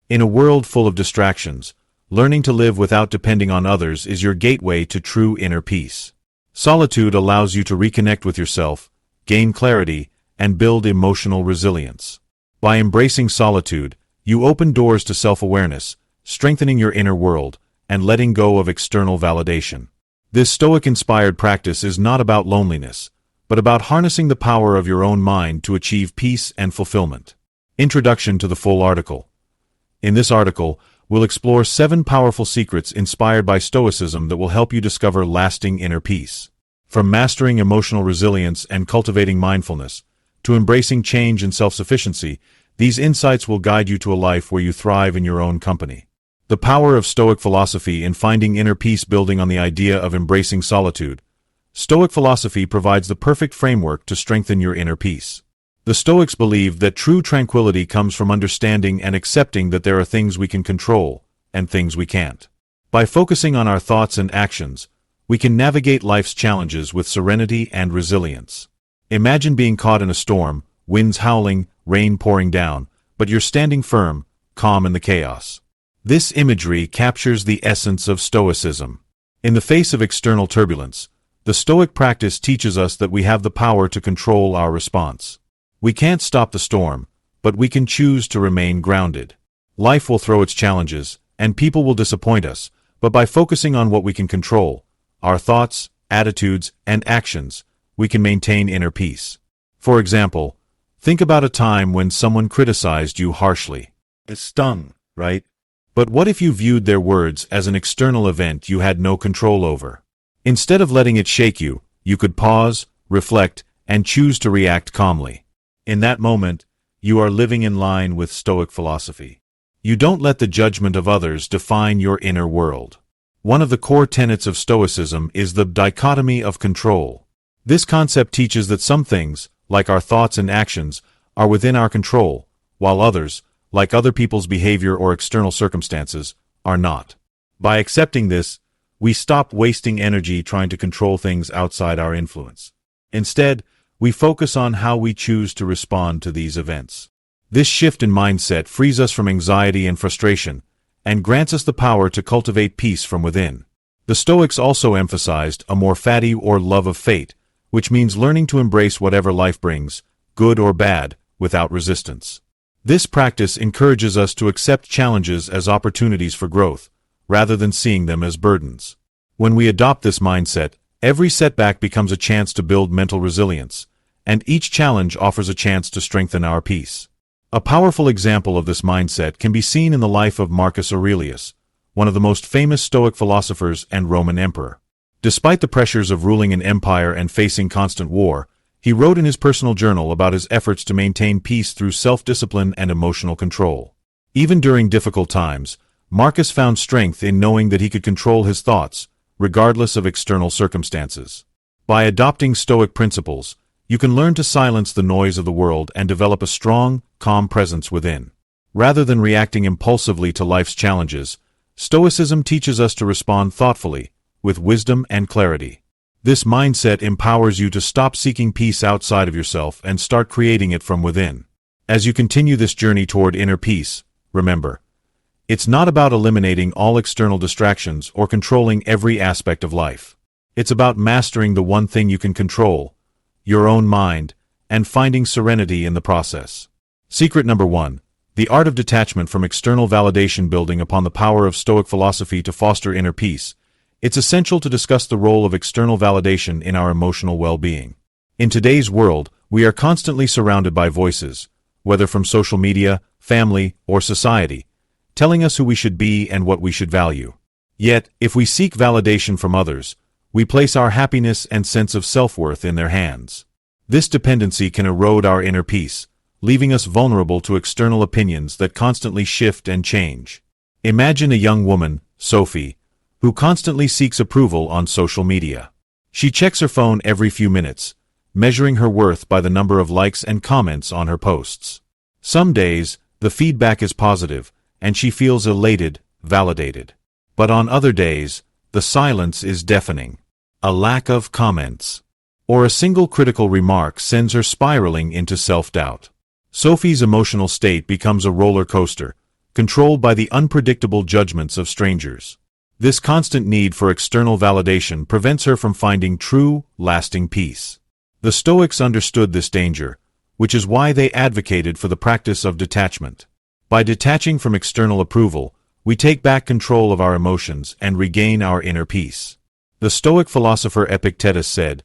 In a world full of distractions, learning to live without depending on others is your gateway to true inner peace. Solitude allows you to reconnect with yourself, gain clarity, and build emotional resilience. By embracing solitude, you open doors to self-awareness, strengthening your inner world, and letting go of external validation. This Stoic-inspired practice is not about loneliness, but about harnessing the power of your own mind to achieve peace and fulfillment. Introduction to the full article. In this article, we'll explore 7 powerful secrets inspired by Stoicism that will help you discover lasting inner peace. From mastering emotional resilience and cultivating mindfulness, to embracing change and self-sufficiency, these insights will guide you to a life where you thrive in your own company. The power of Stoic philosophy in finding inner peace. Building on the idea of embracing solitude, Stoic philosophy provides the perfect framework to strengthen your inner peace. The Stoics believed that true tranquility comes from understanding and accepting that there are things we can control and things we can't. By focusing on our thoughts and actions, we can navigate life's challenges with serenity and resilience. Imagine being caught in a storm, winds howling, rain pouring down, but you're standing firm, calm in the chaos. This imagery captures the essence of Stoicism. In the face of external turbulence, the Stoic practice teaches us that we have the power to control our response. We can't stop the storm, but we can choose to remain grounded. Life will throw its challenges, and people will disappoint us, but by focusing on what we can control, our thoughts, attitudes, and actions, we can maintain inner peace. For example, think about a time when someone criticized you harshly. It stung, right? But what if you viewed their words as an external event you had no control over? Instead of letting it shake you, you could pause, reflect, and choose to react calmly. In that moment, you are living in line with Stoic philosophy. You don't let the judgment of others define your inner world. One of the core tenets of Stoicism is the dichotomy of control. This concept teaches that some things, like our thoughts and actions, are within our control, while others, like other people's behavior or external circumstances, are not. By accepting this, we stop wasting energy trying to control things outside our influence. Instead, we focus on how we choose to respond to these events. This shift in mindset frees us from anxiety and frustration, and grants us the power to cultivate peace from within. The Stoics also emphasized amor fati, or love of fate, which means learning to embrace whatever life brings, good or bad, without resistance. This practice encourages us to accept challenges as opportunities for growth, rather than seeing them as burdens. When we adopt this mindset, every setback becomes a chance to build mental resilience, and each challenge offers a chance to strengthen our peace. A powerful example of this mindset can be seen in the life of Marcus Aurelius, one of the most famous Stoic philosophers and Roman emperor. Despite the pressures of ruling an empire and facing constant war, he wrote in his personal journal about his efforts to maintain peace through self-discipline and emotional control. Even during difficult times, Marcus found strength in knowing that he could control his thoughts, regardless of external circumstances. By adopting Stoic principles, you can learn to silence the noise of the world and develop a strong, calm presence within. Rather than reacting impulsively to life's challenges, Stoicism teaches us to respond thoughtfully, with wisdom and clarity. This mindset empowers you to stop seeking peace outside of yourself and start creating it from within. As you continue this journey toward inner peace, remember, it's not about eliminating all external distractions or controlling every aspect of life. It's about mastering the one thing you can control, your own mind, and finding serenity in the process. Secret number 1. The art of detachment from external validation. Building upon the power of Stoic philosophy to foster inner peace, it's essential to discuss the role of external validation in our emotional well-being. In today's world, we are constantly surrounded by voices, whether from social media, family, or society, telling us who we should be and what we should value. Yet, if we seek validation from others, we place our happiness and sense of self-worth in their hands. This dependency can erode our inner peace, leaving us vulnerable to external opinions that constantly shift and change. Imagine a young woman, Sophie, who constantly seeks approval on social media. She checks her phone every few minutes, measuring her worth by the number of likes and comments on her posts. Some days, the feedback is positive, and she feels elated, validated. But on other days, the silence is deafening. A lack of comments, or a single critical remark sends her spiraling into self-doubt. Sophie's emotional state becomes a roller coaster, controlled by the unpredictable judgments of strangers. This constant need for external validation prevents her from finding true, lasting peace. The Stoics understood this danger, which is why they advocated for the practice of detachment. By detaching from external approval, we take back control of our emotions and regain our inner peace. The Stoic philosopher Epictetus said,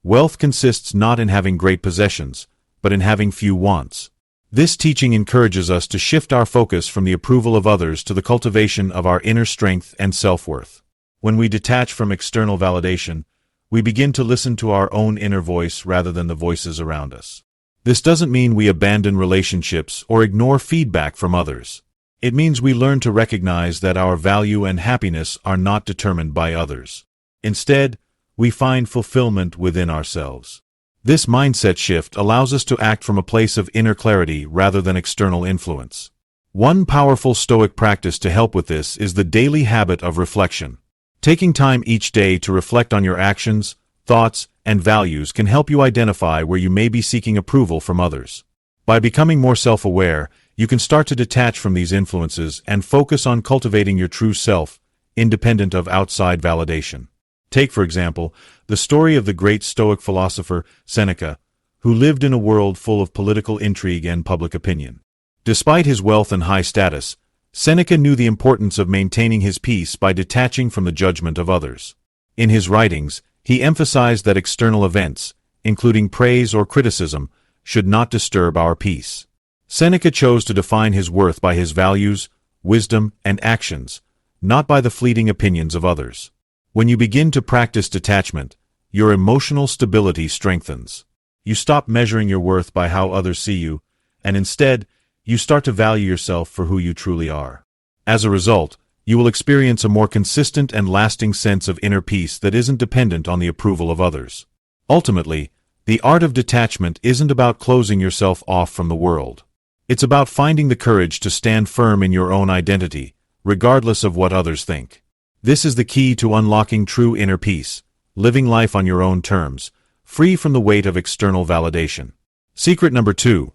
"Wealth consists not in having great possessions, but in having few wants." This teaching encourages us to shift our focus from the approval of others to the cultivation of our inner strength and self-worth. When we detach from external validation, we begin to listen to our own inner voice rather than the voices around us. This doesn't mean we abandon relationships or ignore feedback from others. It means we learn to recognize that our value and happiness are not determined by others. Instead, we find fulfillment within ourselves. This mindset shift allows us to act from a place of inner clarity rather than external influence. One powerful Stoic practice to help with this is the daily habit of reflection. Taking time each day to reflect on your actions, thoughts, and values can help you identify where you may be seeking approval from others. By becoming more self-aware, you can start to detach from these influences and focus on cultivating your true self, independent of outside validation. Take, for example, the story of the great Stoic philosopher Seneca, who lived in a world full of political intrigue and public opinion. Despite his wealth and high status, Seneca knew the importance of maintaining his peace by detaching from the judgment of others. In his writings, he emphasized that external events, including praise or criticism, should not disturb our peace. Seneca chose to define his worth by his values, wisdom, and actions, not by the fleeting opinions of others. When you begin to practice detachment, your emotional stability strengthens. You stop measuring your worth by how others see you, and instead, you start to value yourself for who you truly are. As a result, you will experience a more consistent and lasting sense of inner peace that isn't dependent on the approval of others. Ultimately, the art of detachment isn't about closing yourself off from the world. It's about finding the courage to stand firm in your own identity, regardless of what others think. This is the key to unlocking true inner peace, living life on your own terms, free from the weight of external validation. Secret number 2.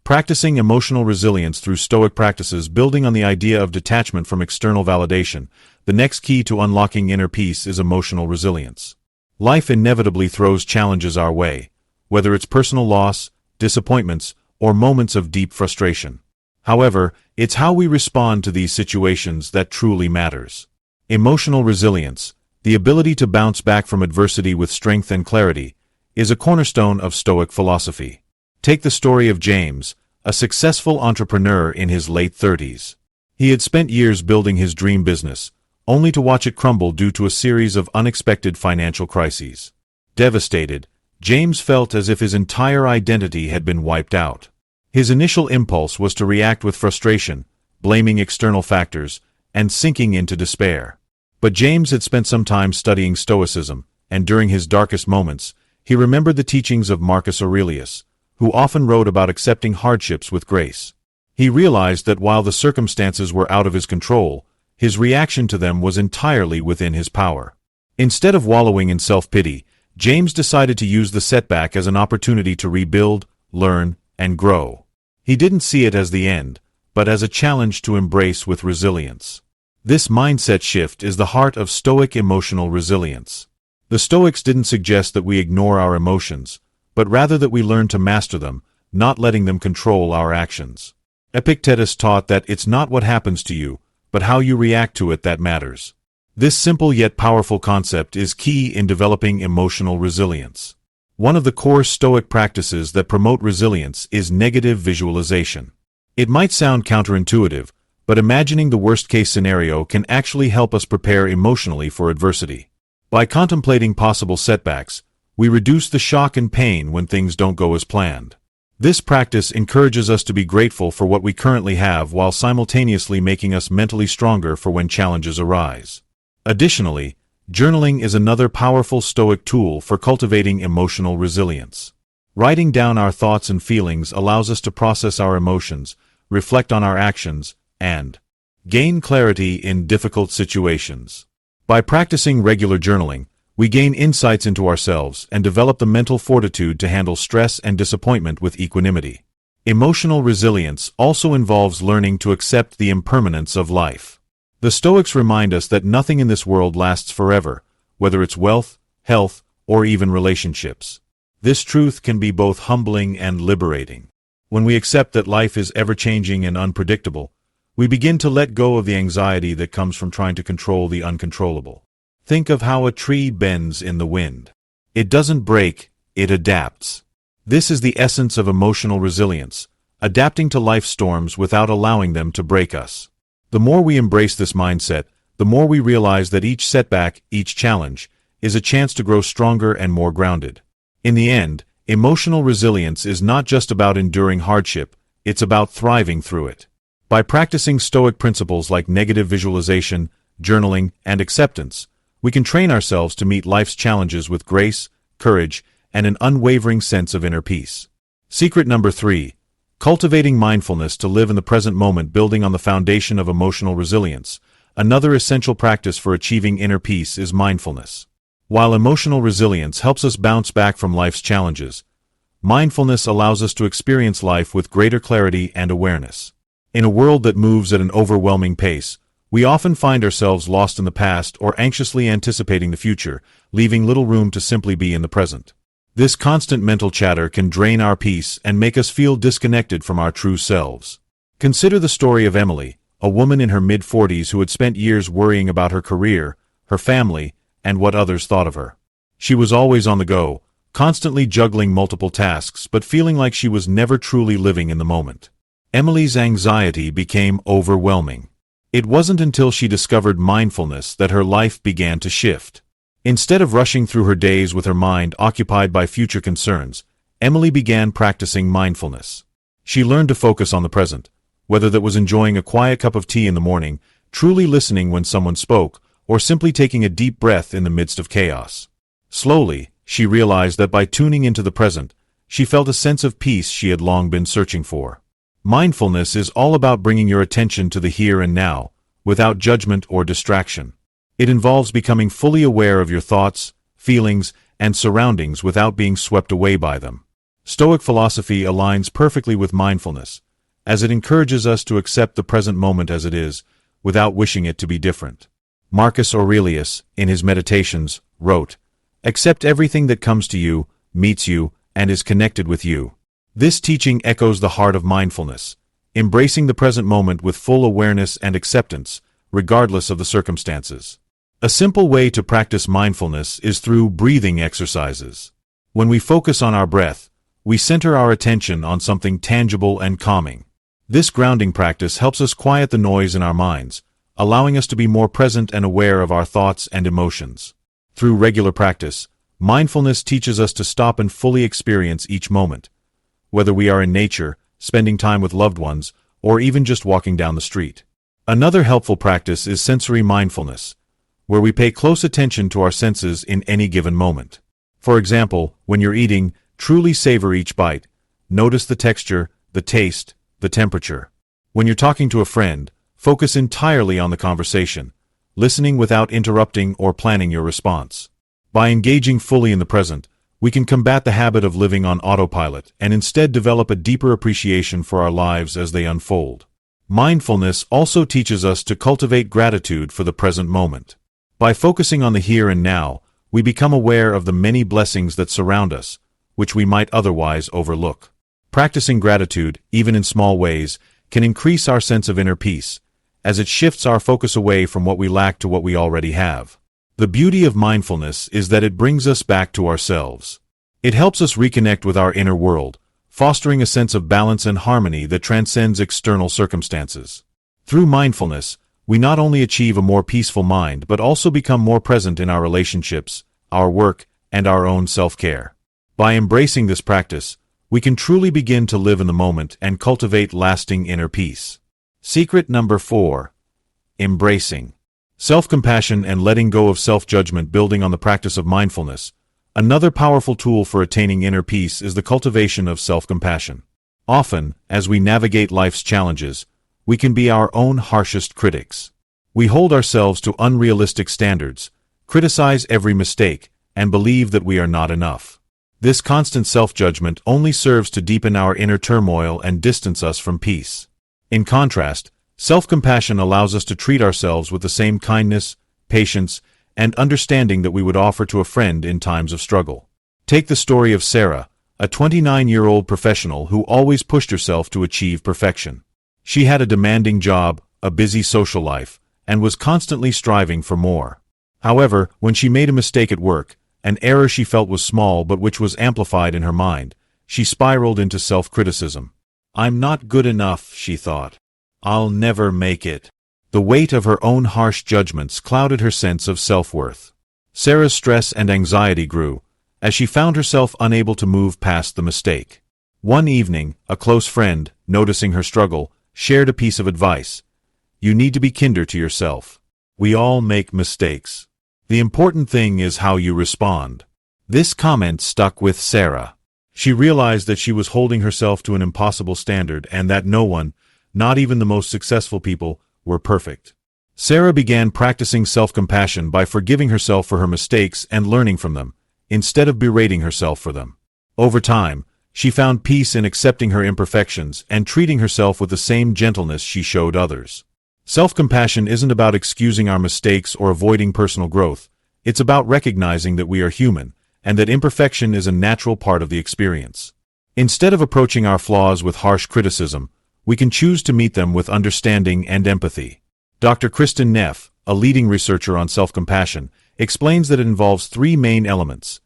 Practicing emotional resilience through Stoic practices. Building on the idea of detachment from external validation, the next key to unlocking inner peace is emotional resilience. Life inevitably throws challenges our way, whether it's personal loss, disappointments, or moments of deep frustration. However, it's how we respond to these situations that truly matters. Emotional resilience, the ability to bounce back from adversity with strength and clarity, is a cornerstone of Stoic philosophy. Take the story of James, a successful entrepreneur in his late 30s. He had spent years building his dream business, only to watch it crumble due to a series of unexpected financial crises. Devastated, James felt as if his entire identity had been wiped out. His initial impulse was to react with frustration, blaming external factors, and sinking into despair. But James had spent some time studying Stoicism, and during his darkest moments, he remembered the teachings of Marcus Aurelius, who often wrote about accepting hardships with grace. He realized that while the circumstances were out of his control, his reaction to them was entirely within his power. Instead of wallowing in self-pity, James decided to use the setback as an opportunity to rebuild, learn, and grow. He didn't see it as the end, but as a challenge to embrace with resilience. This mindset shift is the heart of Stoic emotional resilience. The Stoics didn't suggest that we ignore our emotions, but rather that we learn to master them, not letting them control our actions. Epictetus taught that it's not what happens to you, but how you react to it that matters. This simple yet powerful concept is key in developing emotional resilience. One of the core Stoic practices that promote resilience is negative visualization. It might sound counterintuitive, but imagining the worst-case scenario can actually help us prepare emotionally for adversity. By contemplating possible setbacks, we reduce the shock and pain when things don't go as planned. This practice encourages us to be grateful for what we currently have while simultaneously making us mentally stronger for when challenges arise. Additionally, journaling is another powerful Stoic tool for cultivating emotional resilience. Writing down our thoughts and feelings allows us to process our emotions, reflect on our actions, and gain clarity in difficult situations. By practicing regular journaling, we gain insights into ourselves and develop the mental fortitude to handle stress and disappointment with equanimity. Emotional resilience also involves learning to accept the impermanence of life. The Stoics remind us that nothing in this world lasts forever, whether it's wealth, health, or even relationships. This truth can be both humbling and liberating. When we accept that life is ever-changing and unpredictable, we begin to let go of the anxiety that comes from trying to control the uncontrollable. Think of how a tree bends in the wind. It doesn't break, it adapts. This is the essence of emotional resilience, adapting to life's storms without allowing them to break us. The more we embrace this mindset, the more we realize that each setback, each challenge, is a chance to grow stronger and more grounded. In the end, emotional resilience is not just about enduring hardship, it's about thriving through it. By practicing Stoic principles like negative visualization, journaling, and acceptance, we can train ourselves to meet life's challenges with grace, courage, and an unwavering sense of inner peace. Secret number 3. Cultivating mindfulness to live in the present moment, building on the foundation of emotional resilience. Another essential practice for achieving inner peace is mindfulness. While emotional resilience helps us bounce back from life's challenges, mindfulness allows us to experience life with greater clarity and awareness. In a world that moves at an overwhelming pace, we often find ourselves lost in the past or anxiously anticipating the future, leaving little room to simply be in the present. This constant mental chatter can drain our peace and make us feel disconnected from our true selves. Consider the story of Emily, a woman in her mid-40s who had spent years worrying about her career, her family, and what others thought of her. She was always on the go, constantly juggling multiple tasks but feeling like she was never truly living in the moment. Emily's anxiety became overwhelming. It wasn't until she discovered mindfulness that her life began to shift. Instead of rushing through her days with her mind occupied by future concerns, Emily began practicing mindfulness. She learned to focus on the present, whether that was enjoying a quiet cup of tea in the morning, truly listening when someone spoke, or simply taking a deep breath in the midst of chaos. Slowly, she realized that by tuning into the present, she felt a sense of peace she had long been searching for. Mindfulness is all about bringing your attention to the here and now, without judgment or distraction. It involves becoming fully aware of your thoughts, feelings, and surroundings without being swept away by them. Stoic philosophy aligns perfectly with mindfulness, as it encourages us to accept the present moment as it is, without wishing it to be different. Marcus Aurelius, in his Meditations, wrote, "Accept everything that comes to you, meets you, and is connected with you." This teaching echoes the heart of mindfulness, embracing the present moment with full awareness and acceptance, regardless of the circumstances. A simple way to practice mindfulness is through breathing exercises. When we focus on our breath, we center our attention on something tangible and calming. This grounding practice helps us quiet the noise in our minds, allowing us to be more present and aware of our thoughts and emotions. Through regular practice, mindfulness teaches us to stop and fully experience each moment, whether we are in nature, spending time with loved ones, or even just walking down the street. Another helpful practice is sensory mindfulness, where we pay close attention to our senses in any given moment. For example, when you're eating, truly savor each bite. Notice the texture, the taste, the temperature. When you're talking to a friend, focus entirely on the conversation, listening without interrupting or planning your response. By engaging fully in the present, we can combat the habit of living on autopilot and instead develop a deeper appreciation for our lives as they unfold. Mindfulness also teaches us to cultivate gratitude for the present moment. By focusing on the here and now, we become aware of the many blessings that surround us, which we might otherwise overlook. Practicing gratitude, even in small ways, can increase our sense of inner peace, as it shifts our focus away from what we lack to what we already have. The beauty of mindfulness is that it brings us back to ourselves. It helps us reconnect with our inner world, fostering a sense of balance and harmony that transcends external circumstances. Through mindfulness, we not only achieve a more peaceful mind but also become more present in our relationships, our work, and our own self-care. By embracing this practice, we can truly begin to live in the moment and cultivate lasting inner peace. Secret number 4. Embracing self-compassion and letting go of self-judgment. Building on the practice of mindfulness, another powerful tool for attaining inner peace is the cultivation of self-compassion. Often, as we navigate life's challenges, we can be our own harshest critics. We hold ourselves to unrealistic standards, criticize every mistake, and believe that we are not enough. This constant self-judgment only serves to deepen our inner turmoil and distance us from peace. In contrast, self-compassion allows us to treat ourselves with the same kindness, patience, and understanding that we would offer to a friend in times of struggle. Take the story of Sarah, a 29-year-old professional who always pushed herself to achieve perfection. She had a demanding job, a busy social life, and was constantly striving for more. However, when she made a mistake at work, an error she felt was small but which was amplified in her mind, she spiraled into self-criticism. "I'm not good enough," she thought. "I'll never make it." The weight of her own harsh judgments clouded her sense of self-worth. Sarah's stress and anxiety grew, as she found herself unable to move past the mistake. One evening, a close friend, noticing her struggle, shared a piece of advice. "You need to be kinder to yourself. We all make mistakes. The important thing is how you respond." This comment stuck with Sarah. She realized that she was holding herself to an impossible standard and that no one, not even the most successful people, were perfect. Sarah began practicing self-compassion by forgiving herself for her mistakes and learning from them, instead of berating herself for them. Over time, she found peace in accepting her imperfections and treating herself with the same gentleness she showed others. Self-compassion isn't about excusing our mistakes or avoiding personal growth. It's about recognizing that we are human, and that imperfection is a natural part of the experience. Instead of approaching our flaws with harsh criticism, we can choose to meet them with understanding and empathy. Dr. Kristen Neff, a leading researcher on self-compassion, explains that it involves three main elements: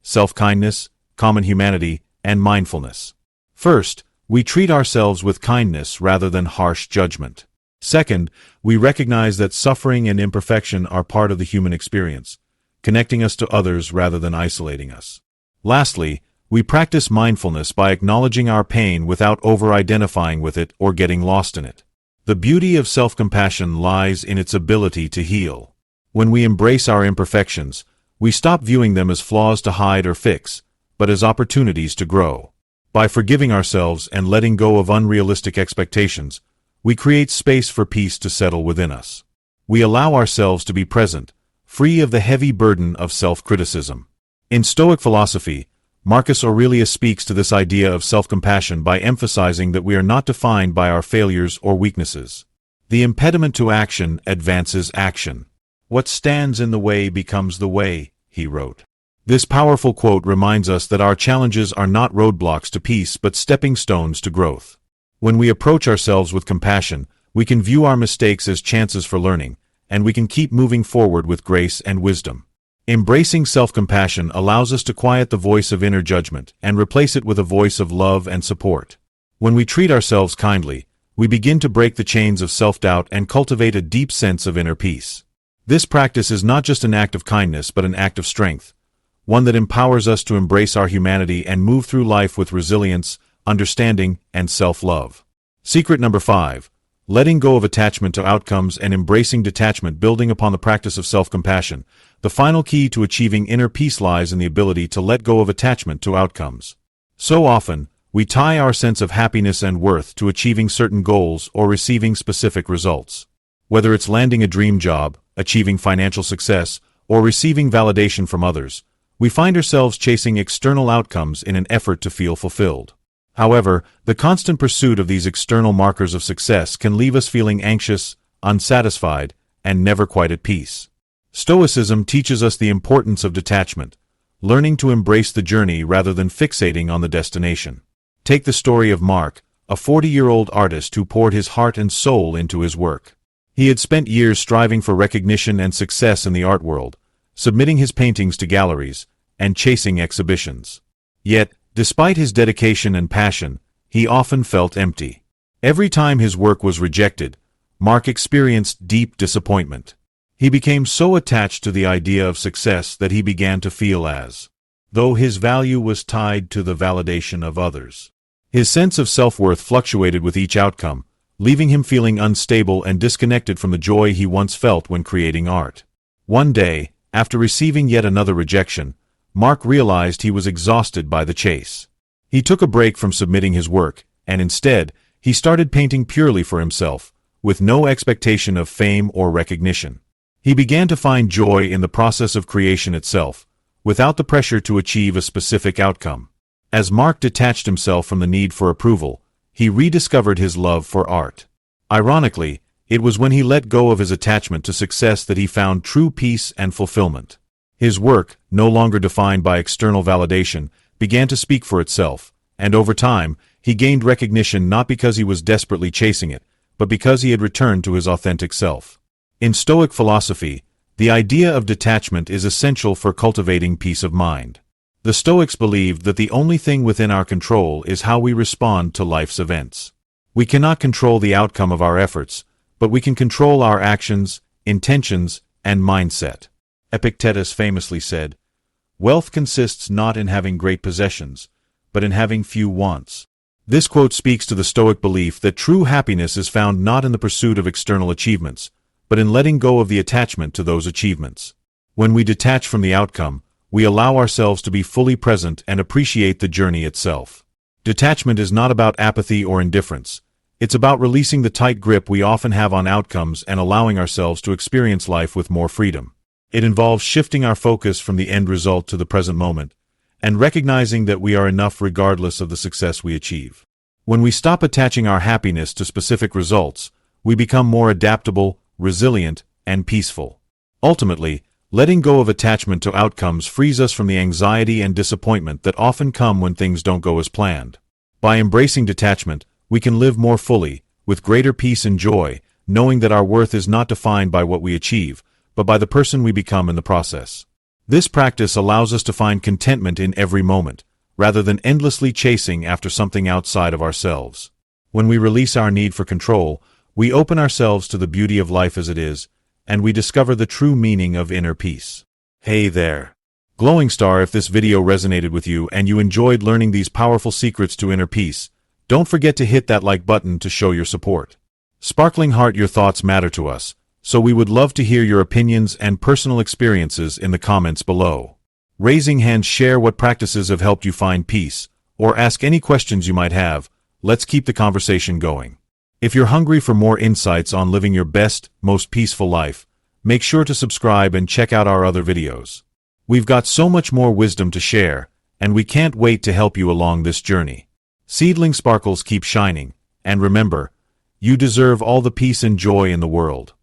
self-kindness, common humanity, and mindfulness. First, we treat ourselves with kindness rather than harsh judgment. Second, we recognize that suffering and imperfection are part of the human experience, connecting us to others rather than isolating us. Lastly, we practice mindfulness by acknowledging our pain without over-identifying with it or getting lost in it. The beauty of self-compassion lies in its ability to heal. When we embrace our imperfections, we stop viewing them as flaws to hide or fix, but as opportunities to grow. By forgiving ourselves and letting go of unrealistic expectations, we create space for peace to settle within us. We allow ourselves to be present, free of the heavy burden of self-criticism. In Stoic philosophy, Marcus Aurelius speaks to this idea of self-compassion by emphasizing that we are not defined by our failures or weaknesses. The impediment to action advances action. "What stands in the way becomes the way," he wrote. This powerful quote reminds us that our challenges are not roadblocks to peace but stepping stones to growth. When we approach ourselves with compassion, we can view our mistakes as chances for learning, and we can keep moving forward with grace and wisdom. Embracing self-compassion allows us to quiet the voice of inner judgment and replace it with a voice of love and support. When we treat ourselves kindly, we begin to break the chains of self-doubt and cultivate a deep sense of inner peace. This practice is not just an act of kindness but an act of strength, one that empowers us to embrace our humanity and move through life with resilience, understanding, and self-love. Secret number 5. Letting go of attachment to outcomes and embracing detachment. Building upon the practice of self-compassion, the final key to achieving inner peace lies in the ability to let go of attachment to outcomes. So often, we tie our sense of happiness and worth to achieving certain goals or receiving specific results. Whether it's landing a dream job, achieving financial success, or receiving validation from others, we find ourselves chasing external outcomes in an effort to feel fulfilled. However, the constant pursuit of these external markers of success can leave us feeling anxious, unsatisfied, and never quite at peace. Stoicism teaches us the importance of detachment, learning to embrace the journey rather than fixating on the destination. Take the story of Mark, a 40-year-old artist who poured his heart and soul into his work. He had spent years striving for recognition and success in the art world, submitting his paintings to galleries, and chasing exhibitions. Yet, despite his dedication and passion, he often felt empty. Every time his work was rejected, Mark experienced deep disappointment. He became so attached to the idea of success that he began to feel as though his value was tied to the validation of others. His sense of self-worth fluctuated with each outcome, leaving him feeling unstable and disconnected from the joy he once felt when creating art. One day, after receiving yet another rejection, Mark realized he was exhausted by the chase. He took a break from submitting his work, and instead, he started painting purely for himself, with no expectation of fame or recognition. He began to find joy in the process of creation itself, without the pressure to achieve a specific outcome. As Mark detached himself from the need for approval, he rediscovered his love for art. Ironically, it was when he let go of his attachment to success that he found true peace and fulfillment. His work, no longer defined by external validation, began to speak for itself, and over time, he gained recognition not because he was desperately chasing it, but because he had returned to his authentic self. In Stoic philosophy, the idea of detachment is essential for cultivating peace of mind. The Stoics believed that the only thing within our control is how we respond to life's events. We cannot control the outcome of our efforts, but we can control our actions, intentions, and mindset. Epictetus famously said, "Wealth consists not in having great possessions, but in having few wants." This quote speaks to the Stoic belief that true happiness is found not in the pursuit of external achievements, but in letting go of the attachment to those achievements. When we detach from the outcome, we allow ourselves to be fully present and appreciate the journey itself. Detachment is not about apathy or indifference. It's about releasing the tight grip we often have on outcomes and allowing ourselves to experience life with more freedom. It involves shifting our focus from the end result to the present moment, and recognizing that we are enough regardless of the success we achieve. When we stop attaching our happiness to specific results, we become more adaptable, resilient, and peaceful. Ultimately, letting go of attachment to outcomes frees us from the anxiety and disappointment that often come when things don't go as planned. By embracing detachment, we can live more fully, with greater peace and joy, knowing that our worth is not defined by what we achieve, but by the person we become in the process. This practice allows us to find contentment in every moment, rather than endlessly chasing after something outside of ourselves. When we release our need for control, we open ourselves to the beauty of life as it is, and we discover the true meaning of inner peace. Hey there! Glowing Star, if this video resonated with you and you enjoyed learning these powerful secrets to inner peace, don't forget to hit that like button to show your support. Sparkling Heart, your thoughts matter to us, so we would love to hear your opinions and personal experiences in the comments below. Raising Hands, share what practices have helped you find peace, or ask any questions you might have. Let's keep the conversation going. If you're hungry for more insights on living your best, most peaceful life, make sure to subscribe and check out our other videos. We've got so much more wisdom to share, and we can't wait to help you along this journey. Seedling sparkles keep shining, and remember, you deserve all the peace and joy in the world.